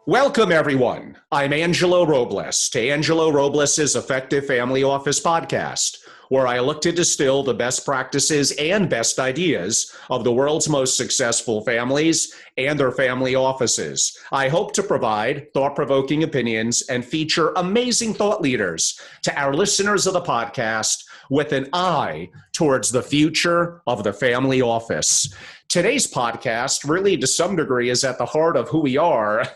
Welcome, everyone. I'm Angelo Robles to Angelo Robles' Effective Family Office podcast, where I look to distill the best practices and best ideas of the world's most successful families and their family offices. I hope to provide thought-provoking opinions and feature amazing thought leaders to our listeners of the podcast with an eye towards the future of the family office. Today's podcast really, to some degree, is at the heart of who we are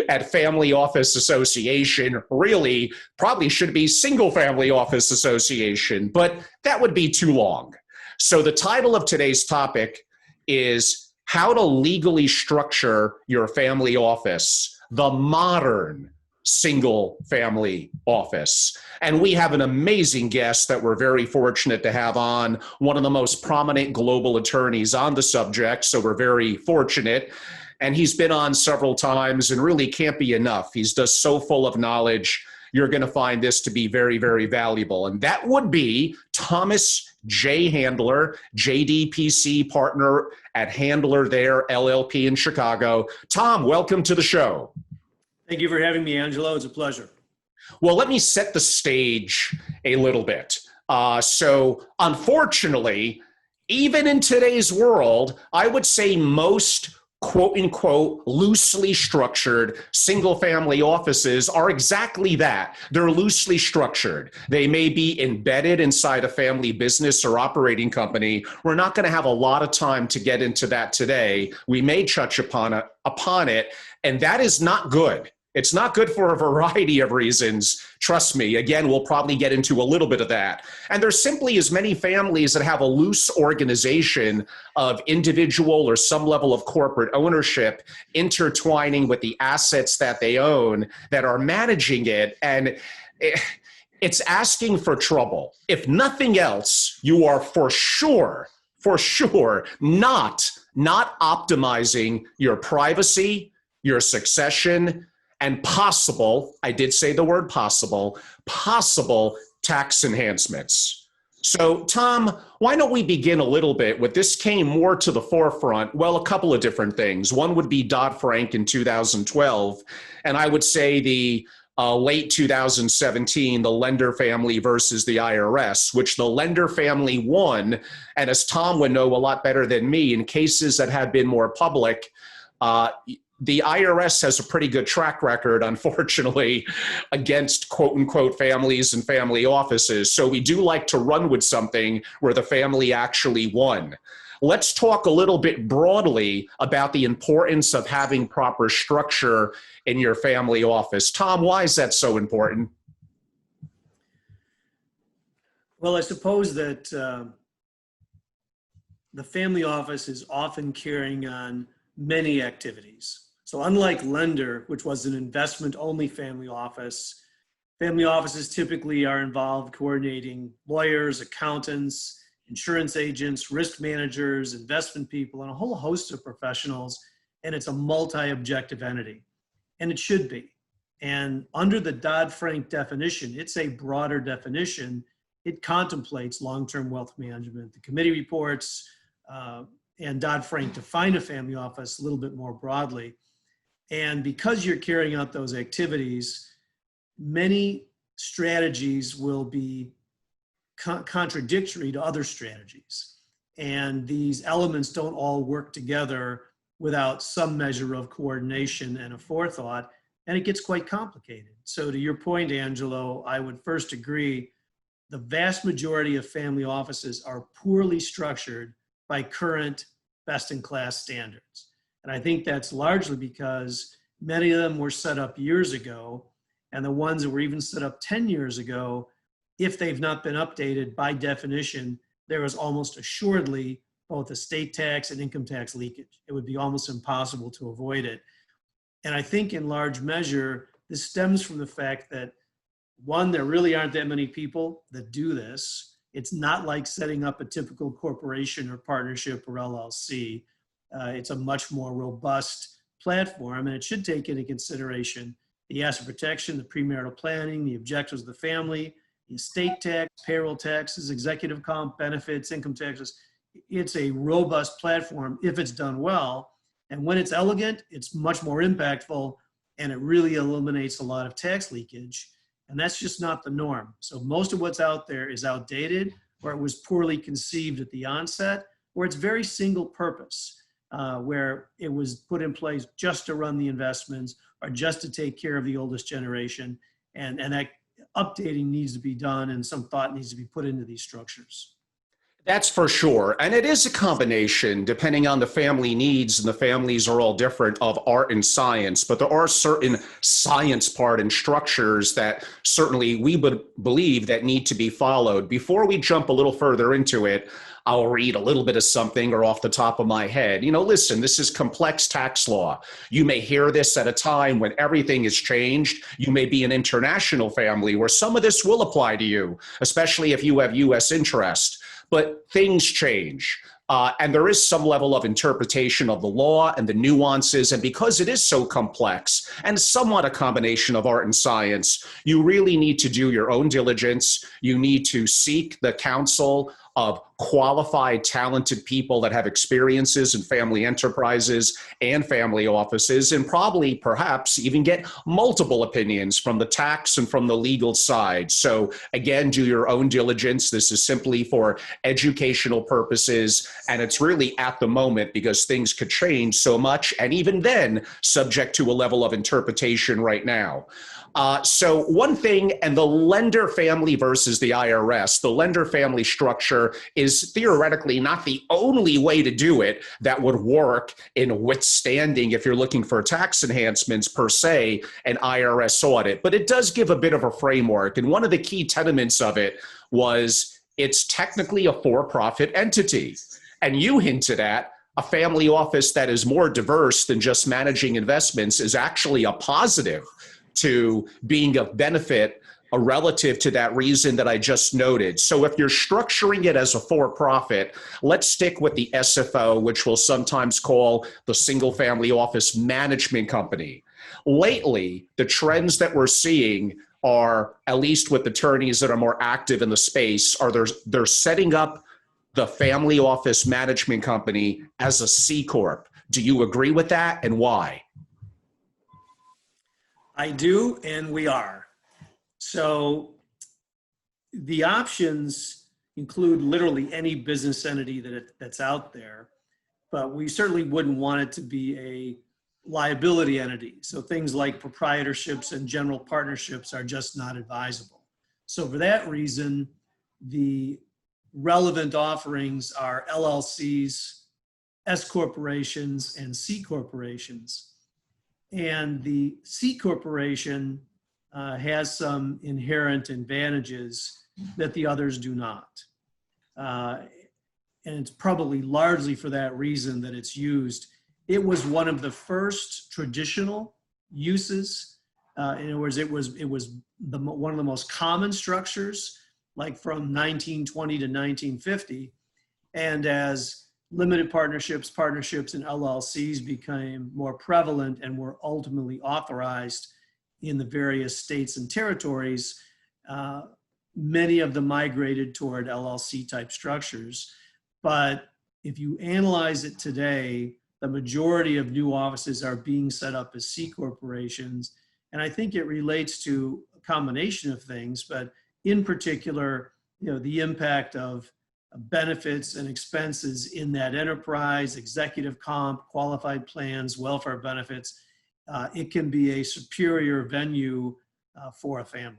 at Family Office Association. Really, probably should be Single Family Office Association, but that would be too long. So the title of today's topic is How to Legally Structure Your Family Office, the Modern Single Family Office. And we have an amazing guest that we're very fortunate to have on, one of the most prominent global attorneys on the subject, so we're very fortunate. And he's been on several times and really can't be enough. He's just so full of knowledge. You're going to find this to be very, very valuable. And that would be Thomas J. Handler, JDPC partner at Handler Thayer LLP in Chicago. Tom, welcome to the show. Thank you for having me, Angelo. It's a pleasure. Well, let me set the stage a little bit. So unfortunately, even in today's world, I would say most quote unquote loosely structured single family offices are exactly that. They're loosely structured. They may be embedded inside a family business or operating company. We're not going to have a lot of time to get into that today. We may touch upon it, and that is not good. It's not good for a variety of reasons. Trust me. Again, we'll probably get into a little bit of that. And there's simply as many families that have a loose organization of individual or some level of corporate ownership intertwining with the assets that they own that are managing it. And it's asking for trouble. If nothing else, you are for sure not optimizing your privacy, your succession, and possible, I did say the word possible tax enhancements. So Tom, why don't we begin a little bit with this came more to the forefront? Well, a couple of different things. One would be Dodd-Frank in 2012, and I would say the late 2017, the lender family versus the IRS, which the lender family won. And as Tom would know a lot better than me, in cases that have been more public, the IRS has a pretty good track record, unfortunately, against quote unquote families and family offices. So we do like to run with something where the family actually won. Let's talk a little bit broadly about the importance of having proper structure in your family office. Tom, why is that so important? Well, I suppose that the family office is often carrying on many activities. So unlike lender, which was an investment-only family offices typically are involved coordinating lawyers, accountants, insurance agents, risk managers, investment people, and a whole host of professionals, and it's a multi-objective entity, and it should be. And under the Dodd-Frank definition, it's a broader definition. It contemplates long-term wealth management. The committee reports and Dodd-Frank define a family office a little bit more broadly. And because you're carrying out those activities, many strategies will be contradictory to other strategies. And these elements don't all work together without some measure of coordination and a forethought, and it gets quite complicated. So to your point, Angelo, I would first agree, the vast majority of family offices are poorly structured by current best-in-class standards. And I think that's largely because many of them were set up years ago, and the ones that were even set up 10 years ago, if they've not been updated, by definition, there is almost assuredly both estate tax and income tax leakage. It would be almost impossible to avoid it. And I think in large measure, this stems from the fact that, one, there really aren't that many people that do this. It's not like setting up a typical corporation or partnership or LLC. It's a much more robust platform, and it should take into consideration the asset protection, the premarital planning, the objectives of the family, the estate tax, payroll taxes, executive comp, benefits, income taxes. it's a robust platform if it's done well. And when it's elegant, it's much more impactful, and it really eliminates a lot of tax leakage. And that's just not the norm. So most of what's out there is outdated, or it was poorly conceived at the onset, or it's very single purpose, where it was put in place just to run the investments or just to take care of the oldest generation. And that updating needs to be done, and some thought needs to be put into these structures. That's for sure. And it is a combination, depending on the family needs, and the families are all different, of art and science. But there are certain science part and structures that certainly we would believe that need to be followed. Before we jump a little further into it, I'll read a little bit of something or off the top of my head. Listen, this is complex tax law. You may hear this at a time when everything has changed. You may be an international family where some of this will apply to you, especially if you have U.S. interest. But things change. And there is some level of interpretation of the law and the nuances. And because it is so complex and somewhat a combination of art and science, you really need to do your own diligence. You need to seek the counsel of qualified, talented people that have experiences in family enterprises and family offices, and probably perhaps even get multiple opinions from the tax and from the legal side. So again, do your own diligence. This is simply for educational purposes, and it's really at the moment because things could change so much, and even then, subject to a level of interpretation right now. So one thing, and the lender family versus the IRS, the lender family structure is theoretically not the only way to do it that would work in withstanding, if you're looking for tax enhancements per se, an IRS audit. But it does give a bit of a framework. And one of the key tenets of it was it's technically a for-profit entity. And you hinted at a family office that is more diverse than just managing investments is actually a positive to being of benefit relative to that reason that I just noted. So if you're structuring it as a for-profit, let's stick with the SFO, which we'll sometimes call the single family office management company. Lately, the trends that we're seeing are, at least with attorneys that are more active in the space, are they're setting up the family office management company as a C Corp. Do you agree with that, and why? I do, and we are. So the options include literally any business entity that's out there, but we certainly wouldn't want it to be a liability entity. So things like proprietorships and general partnerships are just not advisable. So for that reason, the relevant offerings are LLCs, S corporations, and C corporations. And the C corporation has some inherent advantages that the others do not. And it's probably largely for that reason that it's used. It was one of the first traditional uses. In other words, it was one of the most common structures, like from 1920 to 1950. And as limited partnerships, and LLCs became more prevalent and were ultimately authorized in the various states and territories, many of them migrated toward LLC type structures. But if you analyze it today, the majority of new offices are being set up as C corporations. And I think it relates to a combination of things, but in particular, the impact of benefits and expenses in that enterprise, executive comp, qualified plans, welfare benefits. It can be a superior venue for a family.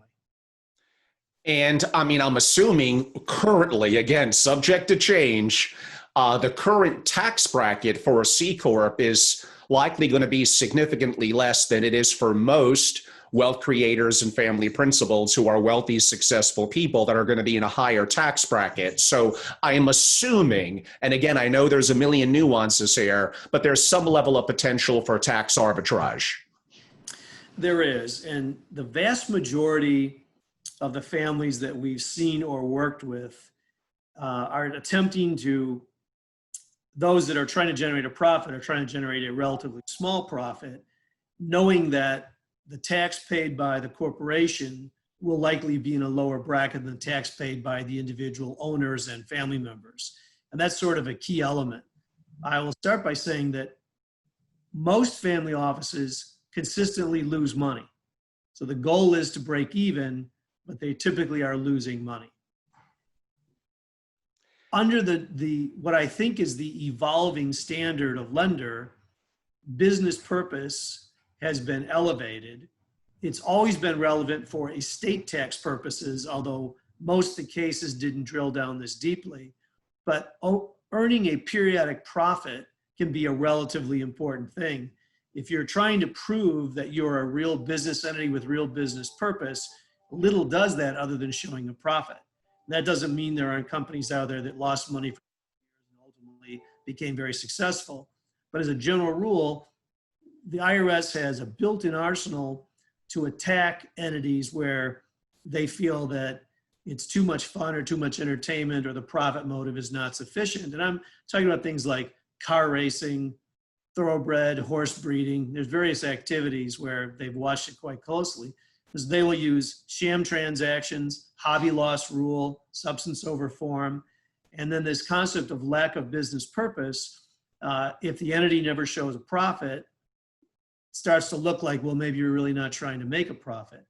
And I'm assuming currently, again, subject to change, the current tax bracket for a C Corp is likely going to be significantly less than it is for most wealth creators and family principals who are wealthy, successful people that are going to be in a higher tax bracket. So I am assuming, and again, I know there's a million nuances here, but there's some level of potential for tax arbitrage. There is, and the vast majority of the families that we've seen or worked with are attempting to, those that are trying to generate a profit are trying to generate a relatively small profit, knowing that the tax paid by the corporation will likely be in a lower bracket than the tax paid by the individual owners and family members. And that's sort of a key element. I will start by saying that most family offices consistently lose money. So the goal is to break even, but they typically are losing money. Under what I think is the evolving standard of lender, business purpose has been elevated. It's always been relevant for estate tax purposes, although most of the cases didn't drill down this deeply. But earning a periodic profit can be a relatively important thing. If you're trying to prove that you're a real business entity with real business purpose, little does that other than showing a profit. That doesn't mean there aren't companies out there that lost money for years and ultimately became very successful. But as a general rule, the IRS has a built-in arsenal to attack entities where they feel that it's too much fun or too much entertainment or the profit motive is not sufficient. And I'm talking about things like car racing, thoroughbred, horse breeding. There's various activities where they've watched it quite closely, because they will use sham transactions, hobby loss rule, substance over form, and then this concept of lack of business purpose. If the entity never shows a profit, it starts to look like, well, maybe you're really not trying to make a profit.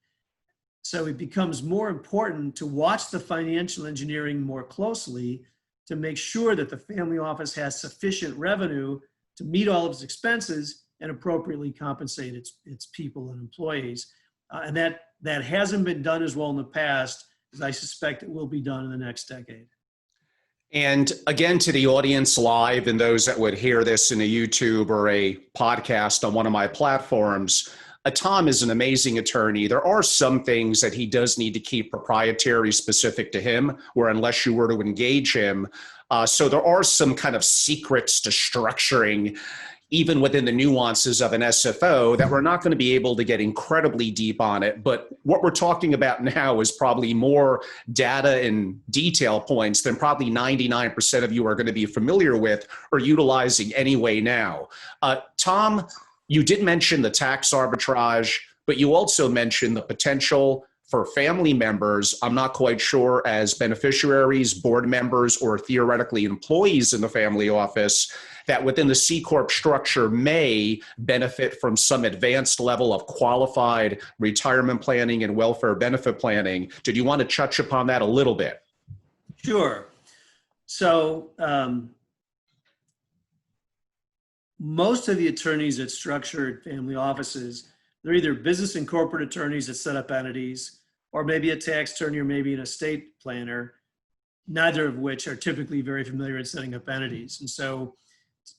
So it becomes more important to watch the financial engineering more closely to make sure that the family office has sufficient revenue to meet all of its expenses and appropriately compensate its people and employees. And that hasn't been done as well in the past as I suspect it will be done in the next decade. And again, to the audience live and those that would hear this in a YouTube or a podcast on one of my platforms, Tom is an amazing attorney. There are some things that he does need to keep proprietary, specific to him, where unless you were to engage him. So there are some kind of secrets to structuring, even within the nuances of an SFO, that we're not going to be able to get incredibly deep on it. But what we're talking about now is probably more data and detail points than probably 99% of you are going to be familiar with or utilizing anyway now. Tom, you did mention the tax arbitrage, but you also mentioned the potential for family members, I'm not quite sure, as beneficiaries, board members, or theoretically employees in the family office, that within the C Corp structure may benefit from some advanced level of qualified retirement planning and welfare benefit planning. Did you want to touch upon that a little bit? Sure. So most of the attorneys that structured family offices, they're either business and corporate attorneys that set up entities, or maybe a tax attorney, or maybe an estate planner, neither of which are typically very familiar in setting up entities. And so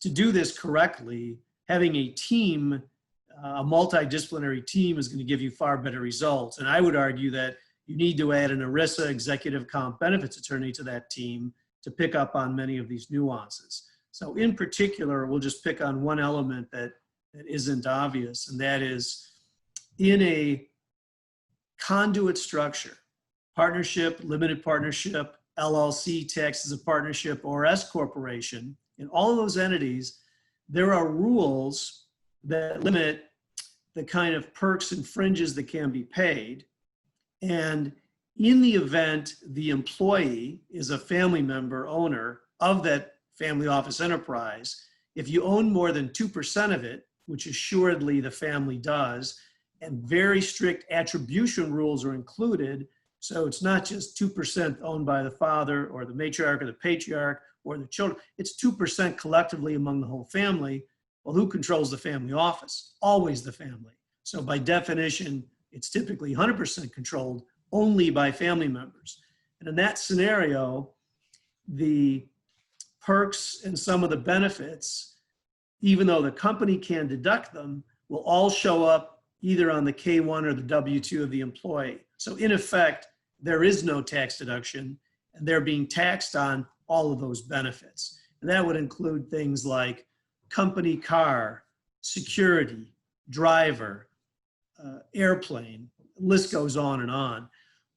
to do this correctly, having a team, a multidisciplinary team, is going to give you far better results. And I would argue that you need to add an ERISA executive comp benefits attorney to that team to pick up on many of these nuances. So in particular, we'll just pick on one element that isn't obvious, and that is in a conduit structure, partnership, limited partnership, LLC, taxed as a partnership, or S corporation, in all of those entities, there are rules that limit the kind of perks and fringes that can be paid. And in the event the employee is a family member owner of that family office enterprise, if you own more than 2% of it, which assuredly the family does, and very strict attribution rules are included, so it's not just 2% owned by the father or the matriarch or the patriarch or the children, it's 2% collectively among the whole family. Well, who controls the family office? Always the family. So by definition, it's typically 100% controlled only by family members. And in that scenario, the perks and some of the benefits, even though the company can deduct them, will all show up either on the K-1 or the W-2 of the employee. So in effect, there is no tax deduction, and they're being taxed on all of those benefits. And that would include things like company car, security, driver, airplane, the list goes on and on.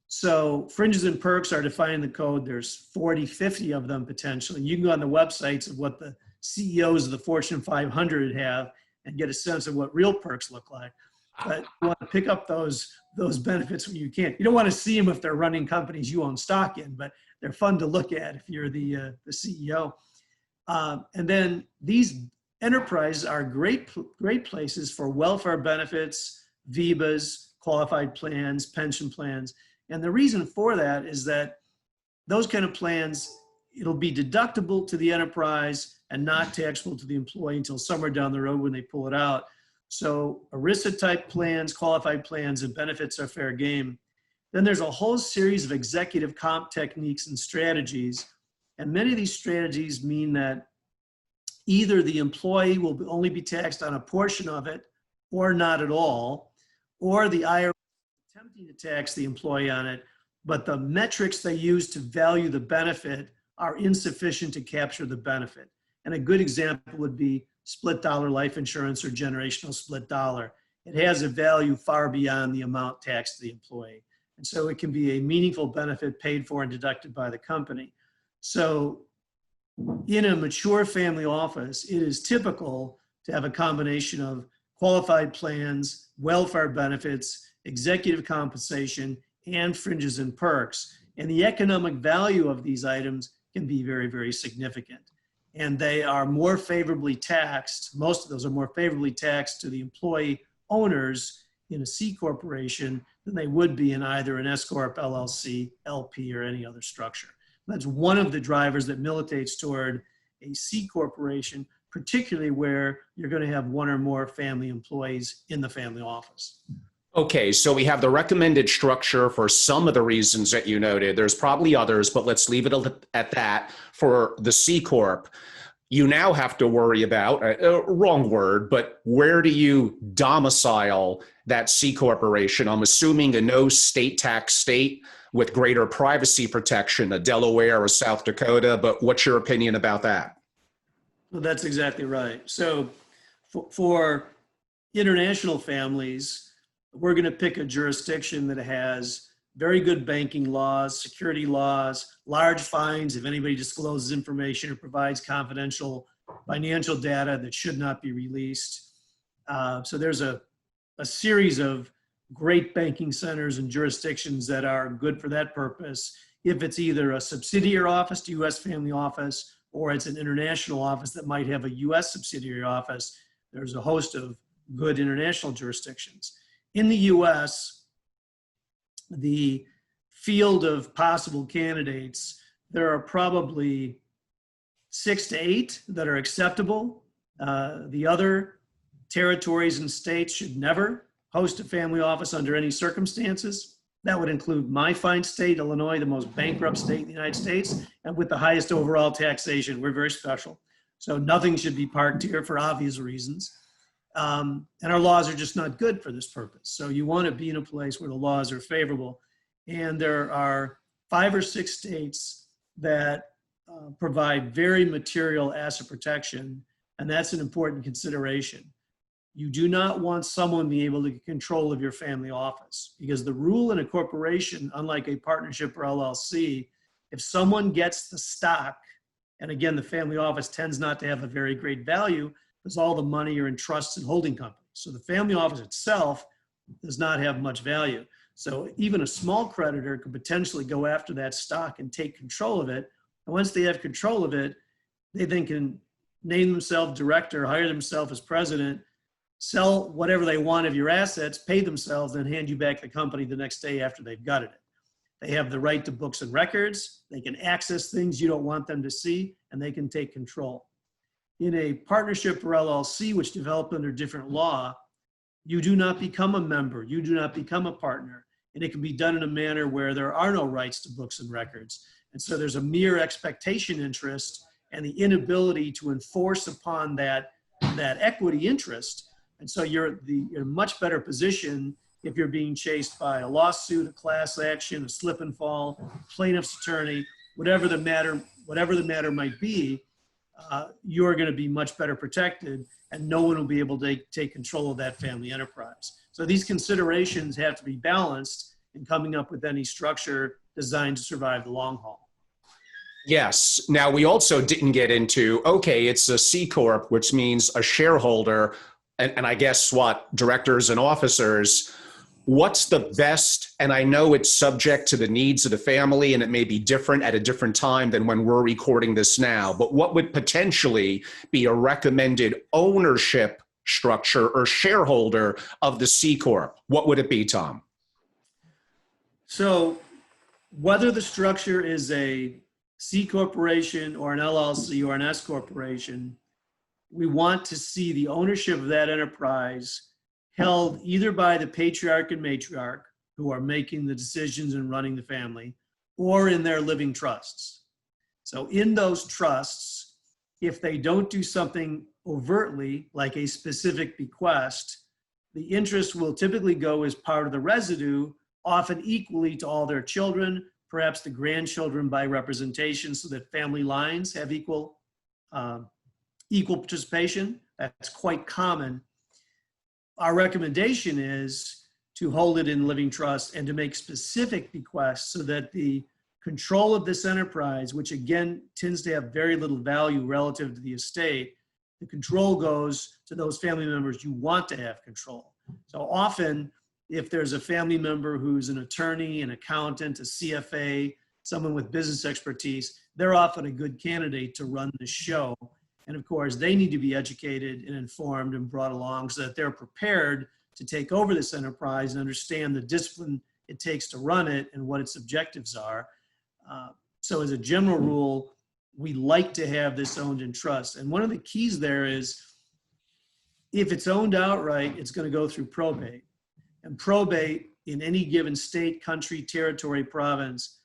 So fringes and perks are defined in the code. There's 40, 50 of them potentially. You can go on the websites of what the CEOs of the Fortune 500 have and get a sense of what real perks look like. But you want to pick up those benefits when you can. You don't want to see them if they're running companies you own stock in, but they're fun to look at if you're the CEO. And then these enterprises are great places for welfare benefits, VEBAs, qualified plans, pension plans. And the reason for that is that those kind of plans, it'll be deductible to the enterprise and not taxable to the employee until somewhere down the road when they pull it out. So ERISA type plans, qualified plans, and benefits are fair game. Then there's a whole series of executive comp techniques and strategies. And many of these strategies mean that either the employee will only be taxed on a portion of it or not at all, or the IRS is attempting to tax the employee on it, but the metrics they use to value the benefit are insufficient to capture the benefit. And a good example would be split dollar life insurance or generational split dollar. It has a value far beyond the amount taxed to the employee. And so it can be a meaningful benefit paid for and deducted by the company. So in a mature family office, it is typical to have a combination of qualified plans, welfare benefits, executive compensation, and fringes and perks. And the economic value of these items can be very, very significant. And they are more favorably taxed. Most of those are more favorably taxed to the employee owners in a C corporation than they would be in either an S Corp, LLC, LP, or any other structure. That's one of the drivers that militates toward a C corporation, particularly where you're going to have one or more family employees in the family office. Okay, so we have the recommended structure for some of the reasons that you noted. There's probably others, but let's leave it at that. For the C Corp, you now have to worry about, wrong word, but where do you domicile that C corporation? I'm assuming a no state tax state with greater privacy protection, a Delaware or South Dakota, but what's your opinion about that? Well, that's exactly right. So for international families, we're going to pick a jurisdiction that has very good banking laws, security laws, large fines if anybody discloses information or provides confidential financial data that should not be released. So there's a series of great banking centers and jurisdictions that are good for that purpose. If it's either a subsidiary office to U.S. Family Office, or it's an international office that might have a U.S. subsidiary office, there's a host of good international jurisdictions. In the U.S., the field of possible candidates, there are probably 6 to 8 that are acceptable. The other territories and states should never host a family office under any circumstances. That would include my fine state, Illinois, the most bankrupt state in the United States, and with the highest overall taxation. We're very special. So nothing should be parked here for obvious reasons. And our laws are just not good for this purpose. So you want to be in a place where the laws are favorable. And there are 5 or 6 states that provide very material asset protection. And that's an important consideration. You do not want someone being able to get control of your family office, because the rule in a corporation, unlike a partnership or LLC, if someone gets the stock, and again, the family office tends not to have a very great value because all the money are in trusts and holding companies. So the family office itself does not have much value. So even a small creditor could potentially go after that stock and take control of it. And once they have control of it, they then can name themselves director, hire themselves as president, sell whatever they want of your assets, pay themselves, and hand you back the company the next day after they've gutted it. They have the right to books and records. They can access things you don't want them to see, and they can take control. In a partnership or LLC, which developed under different law, you do not become a member. You do not become a partner. And it can be done in a manner where there are no rights to books and records. And so there's a mere expectation interest and the inability to enforce upon that equity interest. And so you're in a much better position if you're being chased by a lawsuit, a class action, a slip and fall, plaintiff's attorney, whatever the matter might be. You're going to be much better protected, and no one will be able to take control of that family enterprise. So these considerations have to be balanced in coming up with any structure designed to survive the long haul. Yes. Now, we also didn't get into, okay, it's a C Corp, which means a shareholder, and I guess what, directors and officers. what's the best, and I know it's subject to the needs of the family and it may be different at a different time than when we're recording this now, but what would potentially be a recommended ownership structure or shareholder of the C Corp? What would it be, Tom? So whether the structure is a C corporation or an LLC or an S corporation, we want to see the ownership of that enterprise held either by the patriarch and matriarch, who are making the decisions and running the family, or in their living trusts. So in those trusts, if they don't do something overtly, like a specific bequest, the interest will typically go as part of the residue, often equally to all their children, perhaps the grandchildren by representation, so that family lines have equal participation. That's quite common. Our recommendation is to hold it in living trust and to make specific bequests so that the control of this enterprise, which again tends to have very little value relative to the estate, the control goes to those family members you want to have control. So often, if there's a family member who's an attorney, an accountant, a CFA, someone with business expertise, they're often a good candidate to run the show. And of course, they need to be educated and informed and brought along so that they're prepared to take over this enterprise and understand the discipline it takes to run it and what its objectives are. So as a general rule, we like to have this owned in trust. And one of the keys there is, if it's owned outright, it's going to go through probate. And probate in any given state, country, territory, province,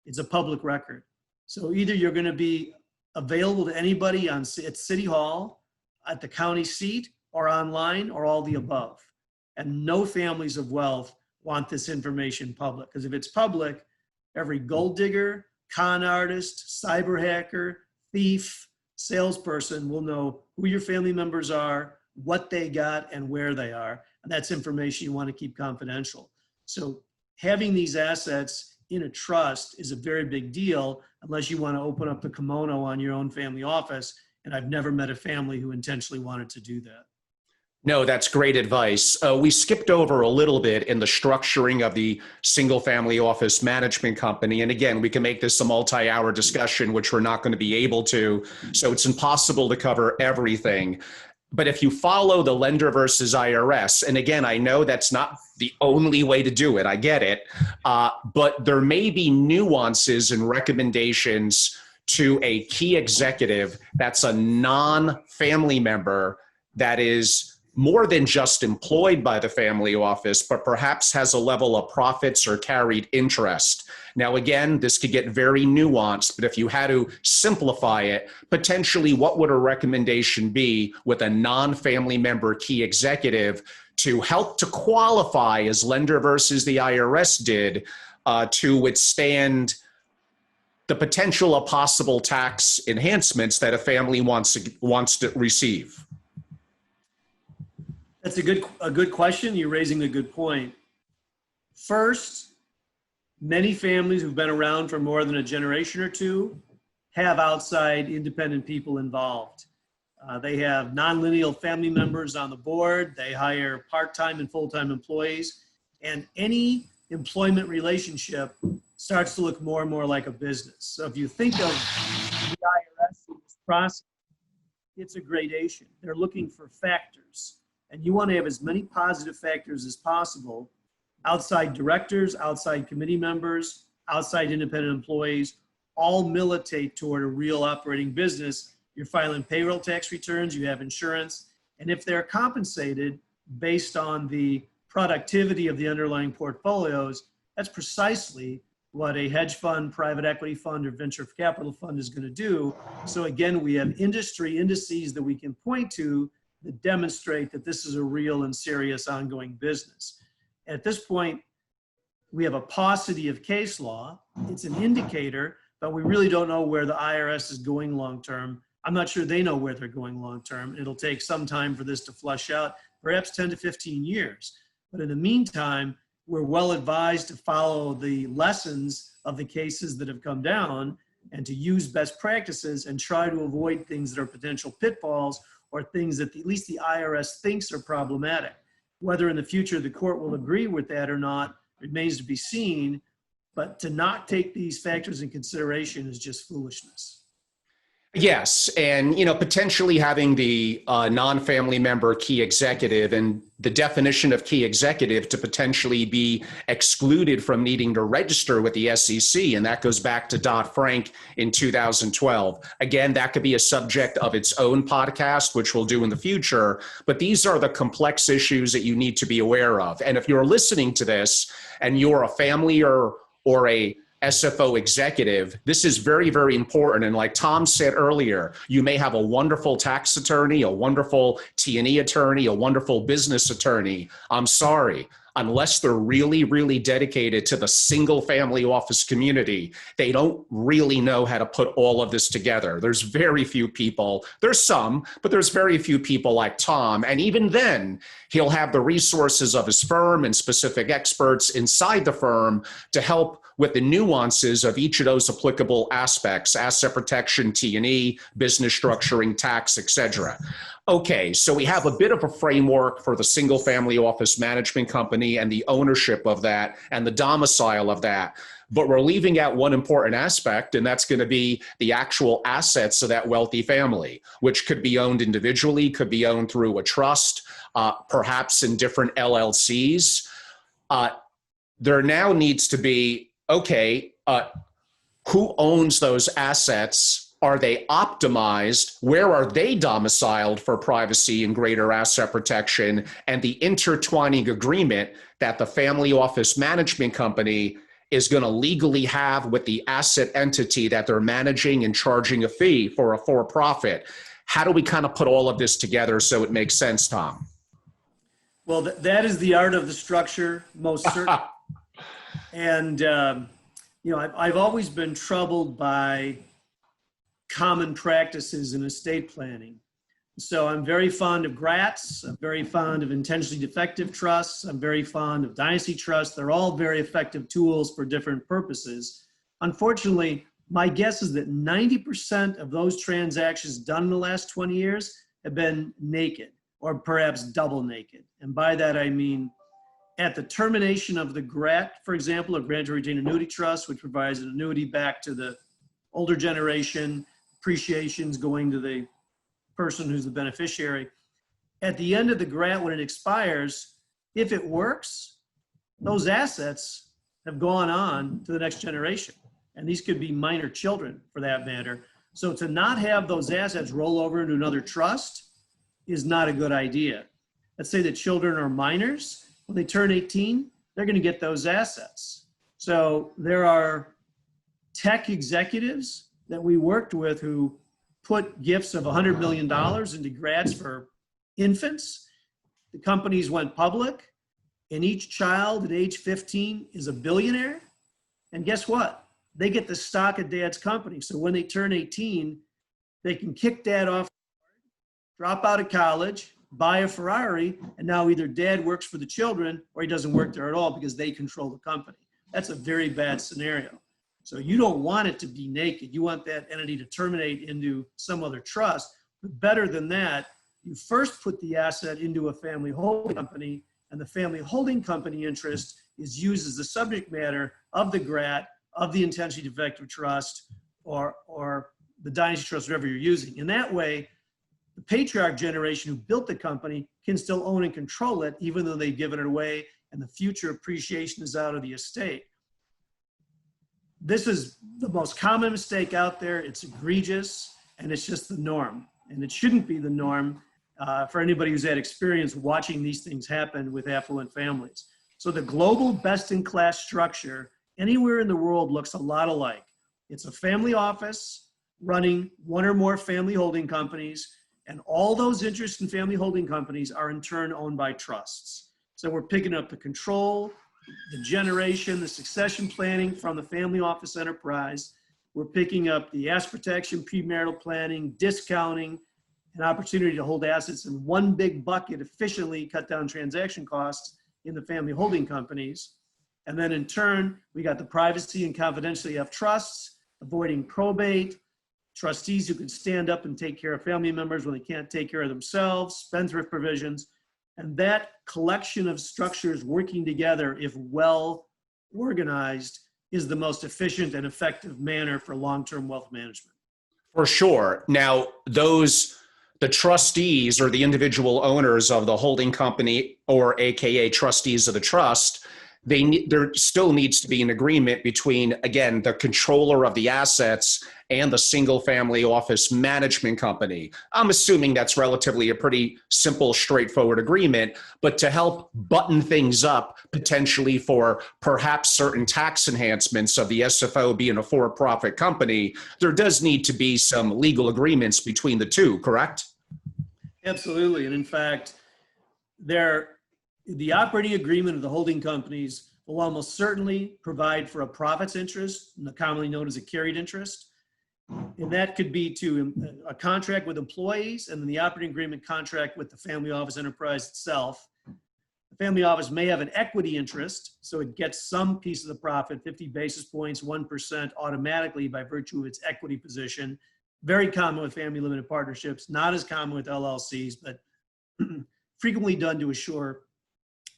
it's a public record. So either you're going to be available to anybody at City Hall, at the county seat, or online, or all the above. And no families of wealth want this information public, because if it's public, every gold digger, con artist, cyber hacker, thief, salesperson will know who your family members are, what they got, and where they are. And that's information you want to keep confidential. So having these assets in a trust is a very big deal, unless you want to open up the kimono on your own family office. And I've never met a family who intentionally wanted to do that. No, that's great advice. We skipped over a little bit in the structuring of the single family office management company. And again, we can make this a multi-hour discussion, which we're not going to be able to. So it's impossible to cover everything. But if you follow the lender versus IRS, and again, I know that's not the only way to do it, I get it, but there may be nuances and recommendations to a key executive that's a non-family member that is more than just employed by the family office, but perhaps has a level of profits or carried interest. Now, again, this could get very nuanced, but if you had to simplify it, potentially what would a recommendation be with a non-family member key executive to help to qualify, as lender versus the IRS did, to withstand the potential of possible tax enhancements that a family wants to receive? That's a good question. You're raising a good point. First, many families who've been around for more than a generation or two have outside independent people involved. They have non-lineal family members on the board. They hire part-time and full-time employees. And any employment relationship starts to look more and more like a business. So if you think of the IRS in this process, it's a gradation. They're looking for factors. And you want to have as many positive factors as possible. Outside directors, outside committee members, outside independent employees, all militate toward a real operating business. You're filing payroll tax returns, you have insurance, and if they're compensated based on the productivity of the underlying portfolios, that's precisely what a hedge fund, private equity fund, or venture capital fund is going to do. So again, we have industry indices that we can point to that demonstrate that this is a real and serious ongoing business. At this point, we have a paucity of case law. It's an indicator, but we really don't know where the IRS is going long-term. I'm not sure they know where they're going long-term. It'll take some time for this to flush out, perhaps 10 to 15 years. But in the meantime, we're well advised to follow the lessons of the cases that have come down and to use best practices and try to avoid things that are potential pitfalls or things that at least the IRS thinks are problematic. Whether in the future the court will agree with that or not remains to be seen, but to not take these factors in consideration is just foolishness. Yes, and potentially having the non-family member key executive and the definition of key executive to potentially be excluded from needing to register with the SEC, and that goes back to Dodd-Frank in 2012. Again, that could be a subject of its own podcast, which we'll do in the future, but these are the complex issues that you need to be aware of. And if you're listening to this and you're a family or a SFO executive, this is very, very important. And like Tom said earlier, you may have a wonderful tax attorney, a wonderful T&E attorney, a wonderful business attorney. I'm sorry, unless they're really, really dedicated to the single family office community, they don't really know how to put all of this together. There's very few people, there's some, but there's very few people like Tom. And even then, he'll have the resources of his firm and specific experts inside the firm to help with the nuances of each of those applicable aspects: asset protection, T&E, business structuring, tax, etc. Okay, so we have a bit of a framework for the single family office management company and the ownership of that and the domicile of that. But we're leaving out one important aspect, and that's going to be the actual assets of that wealthy family, which could be owned individually, could be owned through a trust, perhaps in different LLCs. There now needs to be, okay, who owns those assets? Are they optimized? Where are they domiciled for privacy and greater asset protection? And the intertwining agreement that the family office management company is going to legally have with the asset entity that they're managing and charging a fee for a for-profit. How do we kind of put all of this together so it makes sense, Tom? Well, that is the art of the structure, most certainly. And, I've always been troubled by common practices in estate planning. So I'm very fond of GRATs. I'm very fond of intentionally defective trusts. I'm very fond of dynasty trusts. They're all very effective tools for different purposes. Unfortunately, my guess is that 90% of those transactions done in the last 20 years have been naked, or perhaps double naked. And by that, I mean, at the termination of the GRAT, for example, a grantor retained annuity trust, which provides an annuity back to the older generation, appreciations going to the person who's the beneficiary. At the end of the GRAT, when it expires, if it works, those assets have gone on to the next generation. And these could be minor children for that matter. So to not have those assets roll over into another trust is not a good idea. Let's say that children are minors. When they turn 18, they're going to get those assets. So there are tech executives that we worked with who put gifts of $100 million into GRATs for infants. The companies went public, and each child at age 15 is a billionaire. And guess what? They get the stock of dad's company. So when they turn 18, they can kick dad off, drop out of college, buy a Ferrari, and now either dad works for the children or he doesn't work there at all because they control the company. That's a very bad scenario. So you don't want it to be naked. You want that entity to terminate into some other trust. But better than that, you first put the asset into a family holding company, and the family holding company interest is used as the subject matter of the GRAT, of the intentionally defective trust, or the dynasty trust, whatever you're using. In that way, the patriarch generation who built the company can still own and control it, even though they've given it away and the future appreciation is out of the estate. This is the most common mistake out there. It's egregious, and it's just the norm. And it shouldn't be the norm for anybody who's had experience watching these things happen with affluent families. So the global best-in-class structure anywhere in the world looks a lot alike. It's a family office running one or more family holding companies, and all those interests in family holding companies are in turn owned by trusts. So we're picking up the control, the generation, the succession planning from the family office enterprise. We're picking up the asset protection, premarital planning, discounting, an opportunity to hold assets in one big bucket, efficiently cut down transaction costs in the family holding companies. And then in turn, we got the privacy and confidentiality of trusts, avoiding probate, trustees who can stand up and take care of family members when they can't take care of themselves, spendthrift provisions. And that collection of structures working together, if well organized, is the most efficient and effective manner for long-term wealth management. For sure. Now, the trustees or the individual owners of the holding company, or AKA trustees of the trust, there still needs to be an agreement between, again, the controller of the assets and the single family office management company. I'm assuming that's relatively a pretty simple, straightforward agreement, but to help button things up potentially for perhaps certain tax enhancements of the SFO being a for-profit company, there does need to be some legal agreements between the two, correct? Absolutely. And in fact, the operating agreement of the holding companies will almost certainly provide for a profits interest, commonly known as a carried interest. And that could be to a contract with employees, and then the operating agreement contract with the family office enterprise itself. The family office may have an equity interest, so it gets some piece of the profit, 50 basis points, 1% automatically by virtue of its equity position. Very common with family limited partnerships, not as common with LLCs, but frequently done to assure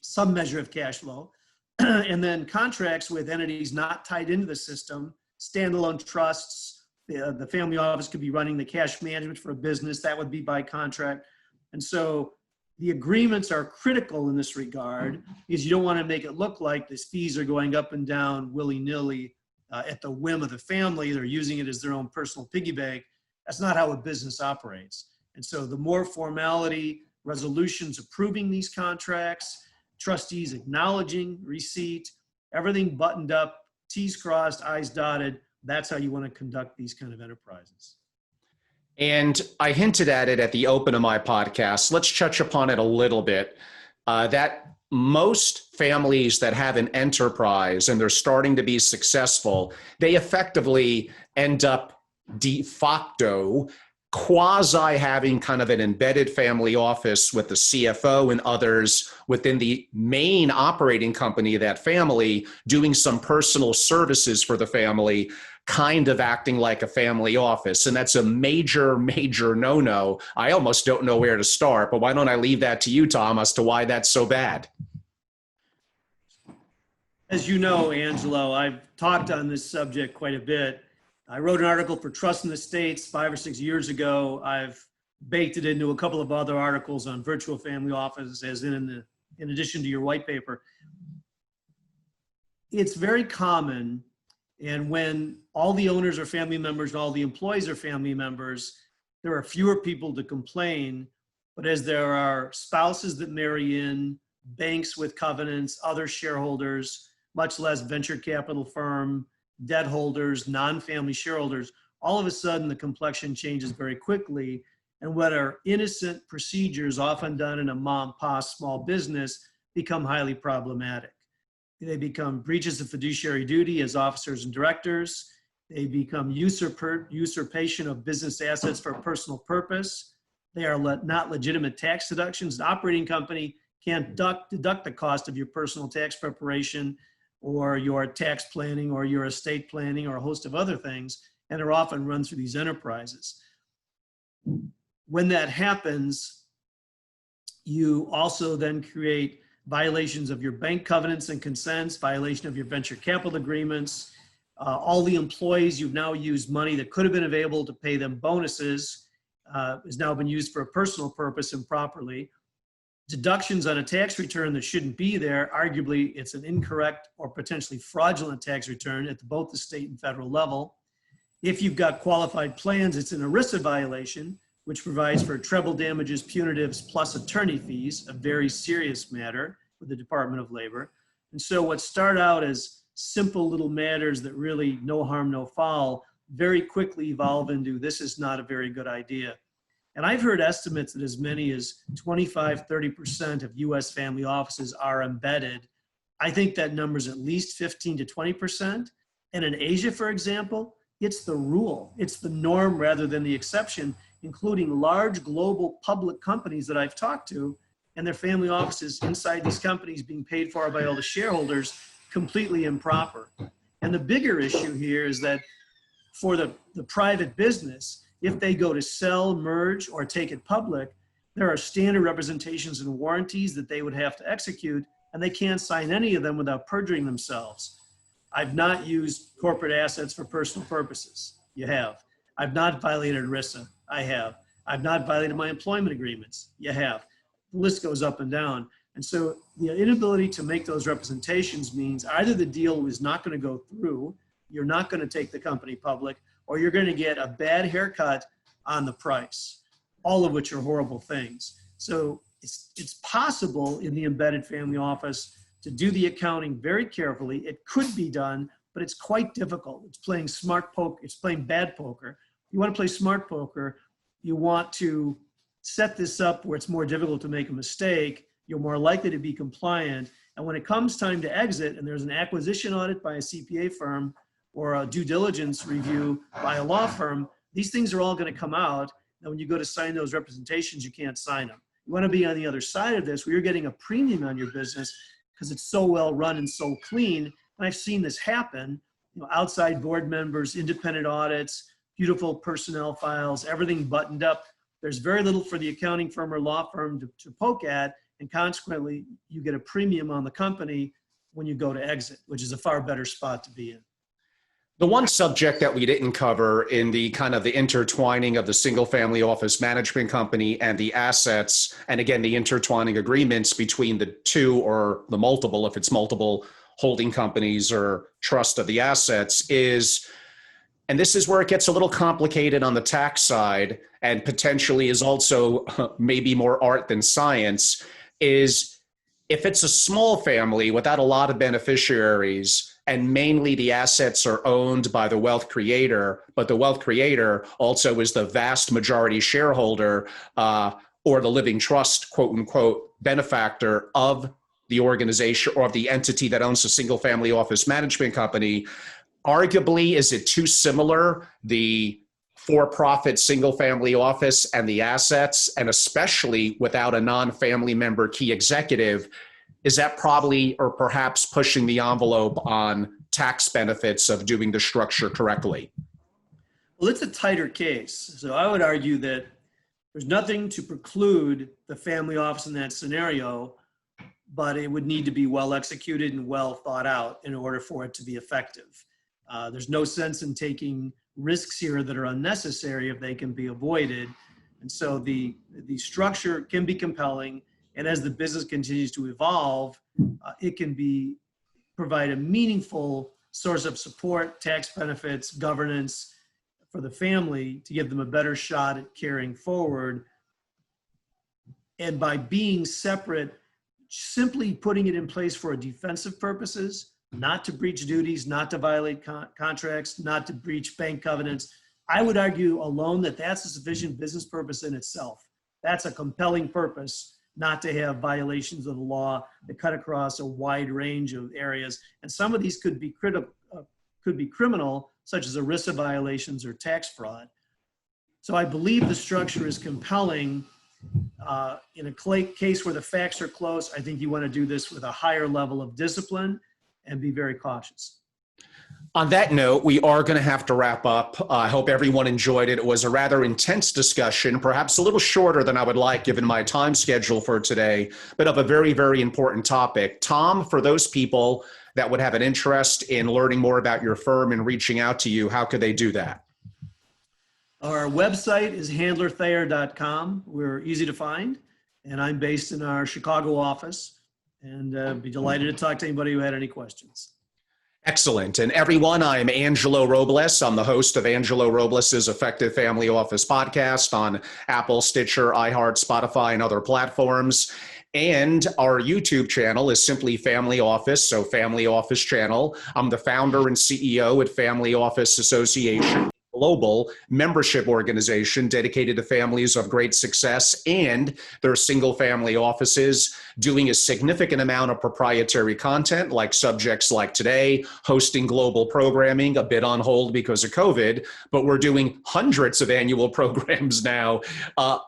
some measure of cash flow. And then contracts with entities not tied into the system, standalone trusts. The family office could be running the cash management for a business. That would be by contract. And so the agreements are critical in this regard, because you don't want to make it look like these fees are going up and down willy-nilly at the whim of the family. They're using it as their own personal piggy bank. That's not how a business operates. And so the more formality, resolutions approving these contracts, trustees acknowledging receipt, everything buttoned up, T's crossed, I's dotted, that's how you want to conduct these kind of enterprises. And I hinted at it at the open of my podcast. Let's touch upon it a little bit. That most families that have an enterprise and they're starting to be successful, they effectively end up de facto quasi having kind of an embedded family office with the CFO and others within the main operating company of that family, doing some personal services for the family, kind of acting like a family office. And that's a major, major no-no. I almost don't know where to start, but why don't I leave that to you, Tom, as to why that's so bad? As you know, Angelo, I've talked on this subject quite a bit. I wrote an article for Trust in the States 5 or 6 years ago. I've baked it into a couple of other articles on virtual family offices, as in addition to your white paper. It's very common, and when all the owners are family members and all the employees are family members, there are fewer people to complain. But as there are spouses that marry in, banks with covenants, other shareholders, much less venture capital firm, debt holders, non-family shareholders, all of a sudden the complexion changes very quickly. And what are innocent procedures often done in a mom and pop small business become highly problematic. They become breaches of fiduciary duty as officers and directors. They become usurpation of business assets for a personal purpose. They are not legitimate tax deductions. An operating company can't deduct the cost of your personal tax preparation or your tax planning or your estate planning or a host of other things, and are often run through these enterprises. When that happens, you also then create violations of your bank covenants and consents, violation of your venture capital agreements. All the employees, you've now used money that could have been available to pay them bonuses, has now been used for a personal purpose improperly. Deductions on a tax return that shouldn't be there, arguably it's an incorrect or potentially fraudulent tax return at both the state and federal level. If you've got qualified plans, it's an ERISA violation, which provides for treble damages, punitives, plus attorney fees, a very serious matter with the Department of Labor. And so what start out as simple little matters that really no harm, no foul, very quickly evolve into this is not a very good idea. And I've heard estimates that as many as 25, 30% of US family offices are embedded. I think that number is at least 15 to 20%. And in Asia, for example, it's the rule. It's the norm rather than the exception, including large global public companies that I've talked to, and their family offices inside these companies being paid for by all the shareholders, completely improper. And the bigger issue here is that for the private business, if they go to sell, merge, or take it public, there are standard representations and warranties that they would have to execute, and they can't sign any of them without perjuring themselves. I've not used corporate assets for personal purposes. You have. I've not violated ERISA. I have. I've not violated my employment agreements. You have. The list goes up and down. And so the inability to make those representations means either the deal is not going to go through, you're not going to take the company public, or you're going to get a bad haircut on the price, all of which are horrible things. So it's possible in the embedded family office to do the accounting very carefully. It could be done, but it's quite difficult. It's playing smart poker. It's playing bad poker. You want to play smart poker. You want to set this up where it's more difficult to make a mistake. You're more likely to be compliant. And when it comes time to exit and there's an acquisition audit by a CPA firm or a due diligence review by a law firm, these things are all going to come out. And when you go to sign those representations, you can't sign them. You want to be on the other side of this where you're getting a premium on your business because it's so well run and so clean. And I've seen this happen, outside board members, independent audits, beautiful personnel files, everything buttoned up. There's very little for the accounting firm or law firm to poke at. And consequently, you get a premium on the company when you go to exit, which is a far better spot to be in. The one subject that we didn't cover in the kind of the intertwining of the single family office management company and the assets, and again, the intertwining agreements between the two or the multiple, if it's multiple holding companies or trust of the assets is, and this is where it gets a little complicated on the tax side and potentially is also maybe more art than science, is if it's a small family without a lot of beneficiaries and mainly the assets are owned by the wealth creator, but the wealth creator also is the vast majority shareholder or the living trust, quote unquote, benefactor of the organization or of the entity that owns the single family office management company. Arguably, is it too similar, the for-profit single family office and the assets, and especially without a non-family member key executive, is that probably or perhaps pushing the envelope on tax benefits of doing the structure correctly? Well, it's a tighter case. So I would argue that there's nothing to preclude the family office in that scenario, but it would need to be well executed and well thought out in order for it to be effective. There's no sense in taking risks here that are unnecessary if they can be avoided. And so the structure can be compelling. And as the business continues to evolve, it can provide a meaningful source of support, tax benefits, governance for the family to give them a better shot at carrying forward. And by being separate, simply putting it in place for defensive purposes, not to breach duties, not to violate contracts, not to breach bank covenants, I would argue alone that that's a sufficient business purpose in itself. That's a compelling purpose not to have violations of the law that cut across a wide range of areas. And some of these could be criminal, such as ERISA violations or tax fraud. So I believe the structure is compelling. In a case where the facts are close, I think you want to do this with a higher level of discipline and be very cautious. On that note, we are going to have to wrap up. I hope everyone enjoyed it. It was a rather intense discussion, perhaps a little shorter than I would like given my time schedule for today, but of a very, very important topic. Tom, for those people that would have an interest in learning more about your firm and reaching out to you, how could they do that? Our website is handlerthayer.com. We're easy to find, and I'm based in our Chicago office, and be delighted to talk to anybody who had any questions. Excellent. And everyone, I'm Angelo Robles. I'm the host of Angelo Robles' Effective Family Office podcast on Apple, Stitcher, iHeart, Spotify, and other platforms. And our YouTube channel is simply Family Office, so Family Office Channel. I'm the founder and CEO at Family Office Association, global membership organization dedicated to families of great success and their single family offices, doing a significant amount of proprietary content like subjects like today, hosting global programming, a bit on hold because of COVID, but we're doing hundreds of annual programs now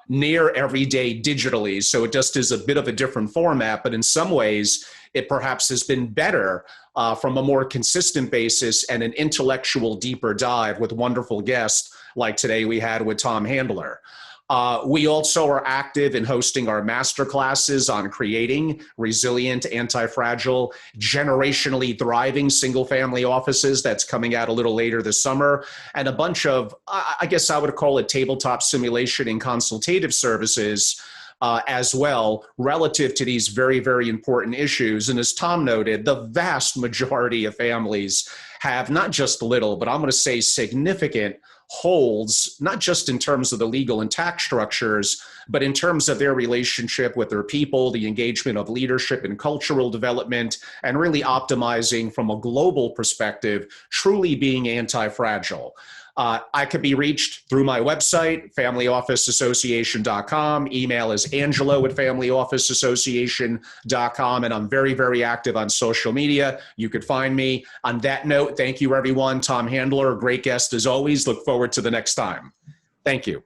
near every day digitally. So it just is a bit of a different format, but in some ways it perhaps has been better from a more consistent basis and an intellectual deeper dive with wonderful guests like today we had with Tom Handler. We also are active in hosting our master classes on creating resilient, anti-fragile, generationally thriving single-family offices. That's coming out a little later this summer. And a bunch of, I guess I would call it tabletop simulation and consultative services as well, relative to these very, very important issues. And as Tom noted, the vast majority of families have not just little, but I'm going to say significant holes, not just in terms of the legal and tax structures, but in terms of their relationship with their people, the engagement of leadership and cultural development, and really optimizing from a global perspective, truly being anti-fragile. I could be reached through my website, familyofficeassociation.com. Email is angelo@familyofficeassociation.com. And I'm very, very active on social media. You could find me. On that note, thank you, everyone. Tom Handler, great guest as always. Look forward to the next time. Thank you.